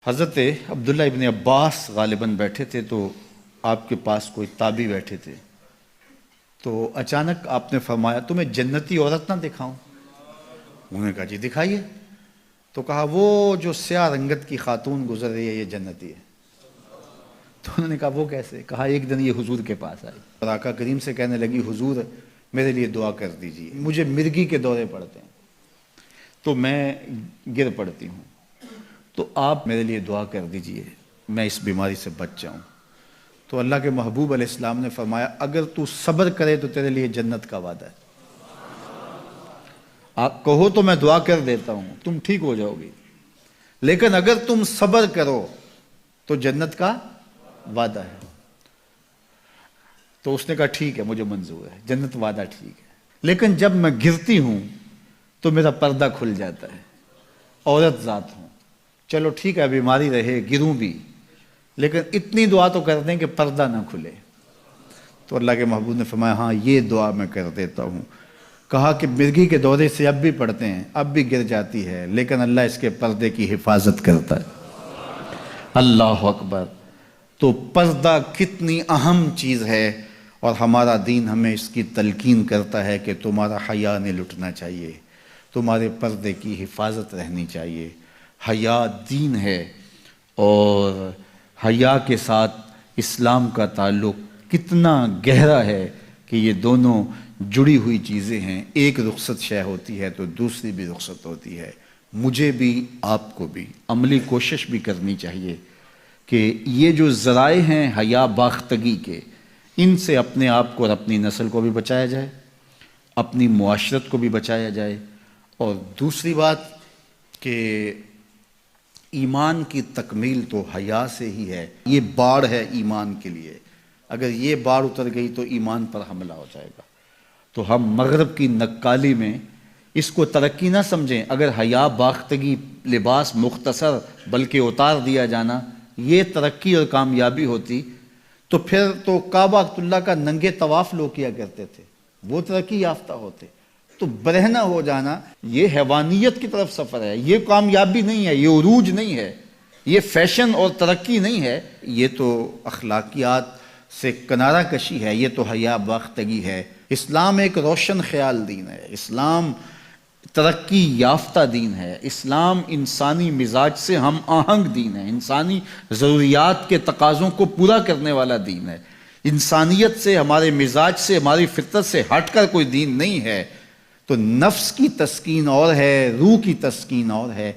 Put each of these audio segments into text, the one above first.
حضرت عبداللہ ابن عباس غالباً بیٹھے تھے تو آپ کے پاس کوئی تابعی بیٹھے تھے، تو اچانک آپ نے فرمایا تمہیں جنتی عورت نہ دکھاؤں؟ انہوں نے کہا جی دکھائیے۔ تو کہا وہ جو سیاہ رنگت کی خاتون گزر رہی ہے یہ جنتی ہے۔ تو انہوں نے کہا وہ کیسے؟ کہا ایک دن یہ حضور کے پاس آئی اور آقا کریم سے کہنے لگی حضور میرے لیے دعا کر دیجیے، مجھے مرگی کے دورے پڑتے ہیں تو میں گر پڑتی ہوں، تو آپ میرے لیے دعا کر دیجئے میں اس بیماری سے بچ جاؤں۔ تو اللہ کے محبوب علیہ السلام نے فرمایا اگر تو صبر کرے تو تیرے لیے جنت کا وعدہ ہے۔ آپ کہو تو میں دعا کر دیتا ہوں تم ٹھیک ہو جاؤ گی، لیکن اگر تم صبر کرو تو جنت کا وعدہ ہے۔ تو اس نے کہا ٹھیک ہے مجھے منظور ہے، جنت وعدہ ٹھیک ہے، لیکن جب میں گرتی ہوں تو میرا پردہ کھل جاتا ہے، عورت ذات ہوں، چلو ٹھیک ہے بیماری رہے گروں بھی لیکن اتنی دعا تو کر دیں کہ پردہ نہ کھلے۔ تو اللہ کے محبوب نے فرمایا ہاں یہ دعا میں کر دیتا ہوں۔ کہا کہ مرگی کے دورے سے اب بھی پڑھتے ہیں، اب بھی گر جاتی ہے، لیکن اللہ اس کے پردے کی حفاظت کرتا ہے۔ اللہ اکبر! تو پردہ کتنی اہم چیز ہے، اور ہمارا دین ہمیں اس کی تلقین کرتا ہے کہ تمہارا حیا نہیں لٹنا چاہیے، تمہارے پردے کی حفاظت رہنی چاہیے۔ حیا دین ہے، اور حیا کے ساتھ اسلام کا تعلق کتنا گہرا ہے کہ یہ دونوں جڑی ہوئی چیزیں ہیں۔ ایک رخصت شے ہوتی ہے تو دوسری بھی رخصت ہوتی ہے۔ مجھے بھی آپ کو بھی عملی کوشش بھی کرنی چاہیے کہ یہ جو ذرائع ہیں حیا باختگی کے، ان سے اپنے آپ کو اور اپنی نسل کو بھی بچایا جائے، اپنی معاشرت کو بھی بچایا جائے۔ اور دوسری بات کہ ایمان کی تکمیل تو حیا سے ہی ہے، یہ باڑ ہے ایمان کے لیے، اگر یہ باڑ اتر گئی تو ایمان پر حملہ ہو جائے گا۔ تو ہم مغرب کی نقالی میں اس کو ترقی نہ سمجھیں، اگر حیا باختگی لباس مختصر بلکہ اتار دیا جانا یہ ترقی اور کامیابی ہوتی تو پھر تو کعبہ اللہ کا ننگے طواف لوگ کیا کرتے تھے، وہ ترقی یافتہ ہوتے۔ تو برہنہ ہو جانا یہ حیوانیت کی طرف سفر ہے، یہ کامیابی نہیں ہے، یہ عروج نہیں ہے، یہ فیشن اور ترقی نہیں ہے، یہ تو اخلاقیات سے کنارہ کشی ہے، یہ تو حیا باختگی ہے۔ اسلام ایک روشن خیال دین ہے، اسلام ترقی یافتہ دین ہے، اسلام انسانی مزاج سے ہم آہنگ دین ہے، انسانی ضروریات کے تقاضوں کو پورا کرنے والا دین ہے۔ انسانیت سے، ہمارے مزاج سے، ہماری فطرت سے ہٹ کر کوئی دین نہیں ہے۔ تو نفس کی تسکین اور ہے، روح کی تسکین اور ہے۔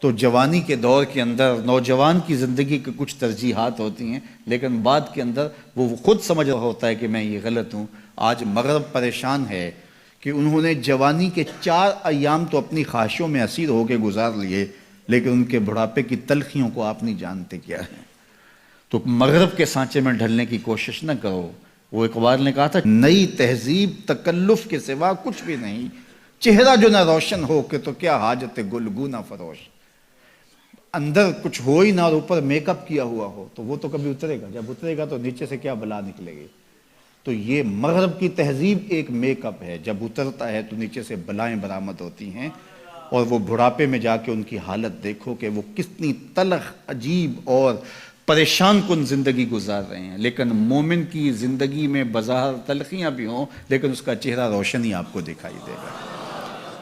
تو جوانی کے دور کے اندر نوجوان کی زندگی کے کچھ ترجیحات ہوتی ہیں، لیکن بعد کے اندر وہ خود سمجھ رہا ہوتا ہے کہ میں یہ غلط ہوں۔ آج مغرب پریشان ہے کہ انہوں نے جوانی کے 4 ایام تو اپنی خواہشوں میں اسیر ہو کے گزار لیے، لیکن ان کے بڑھاپے کی تلخیوں کو آپ نہیں جانتے کیا ہے۔ تو مغرب کے سانچے میں ڈھلنے کی کوشش نہ کرو۔ وہ اقبال نے کہا تھا نئی تہذیب تکلف کے سوا کچھ بھی نہیں، چہرہ جو نہ روشن ہو کہ تو کیا حاجت گلگو نہ فروش۔ اندر کچھ ہو ہی نہ اور اوپر میک اپ کیا ہوا ہو تو وہ تو کبھی اترے گا، جب اترے گا تو نیچے سے کیا بلا نکلے گی۔ تو یہ مغرب کی تہذیب ایک میک اپ ہے، جب اترتا ہے تو نیچے سے بلائیں برآمد ہوتی ہیں، اور وہ بڑھاپے میں جا کے ان کی حالت دیکھو کہ وہ کتنی تلخ عجیب اور پریشان کن زندگی گزار رہے ہیں۔ لیکن مومن کی زندگی میں بظاہر تلخیاں بھی ہوں لیکن اس کا چہرہ روشن ہی آپ کو دکھائی دے گا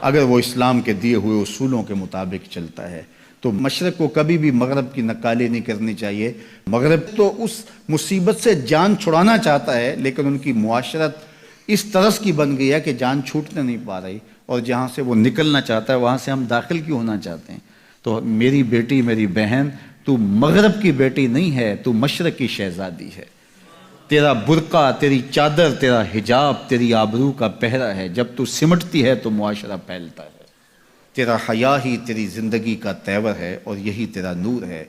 اگر وہ اسلام کے دیے ہوئے اصولوں کے مطابق چلتا ہے۔ تو مشرق کو کبھی بھی مغرب کی نقالی نہیں کرنی چاہیے۔ مغرب تو اس مصیبت سے جان چھڑانا چاہتا ہے، لیکن ان کی معاشرت اس طرز کی بن گئی ہے کہ جان چھوٹنے نہیں پا رہی، اور جہاں سے وہ نکلنا چاہتا ہے وہاں سے ہم داخل کیوں ہونا چاہتے ہیں۔ تو میری بیٹی، میری بہن، تو مغرب کی بیٹی نہیں ہے، تو مشرق کی شہزادی ہے۔ تیرا برقع، تیری چادر، تیرا حجاب تیری آبرو کا پہرا ہے، جب تو سمٹتی ہے تو معاشرہ پھیلتا ہے۔ تیرا حیا ہی تیری زندگی کا تیور ہے، اور یہی تیرا نور ہے۔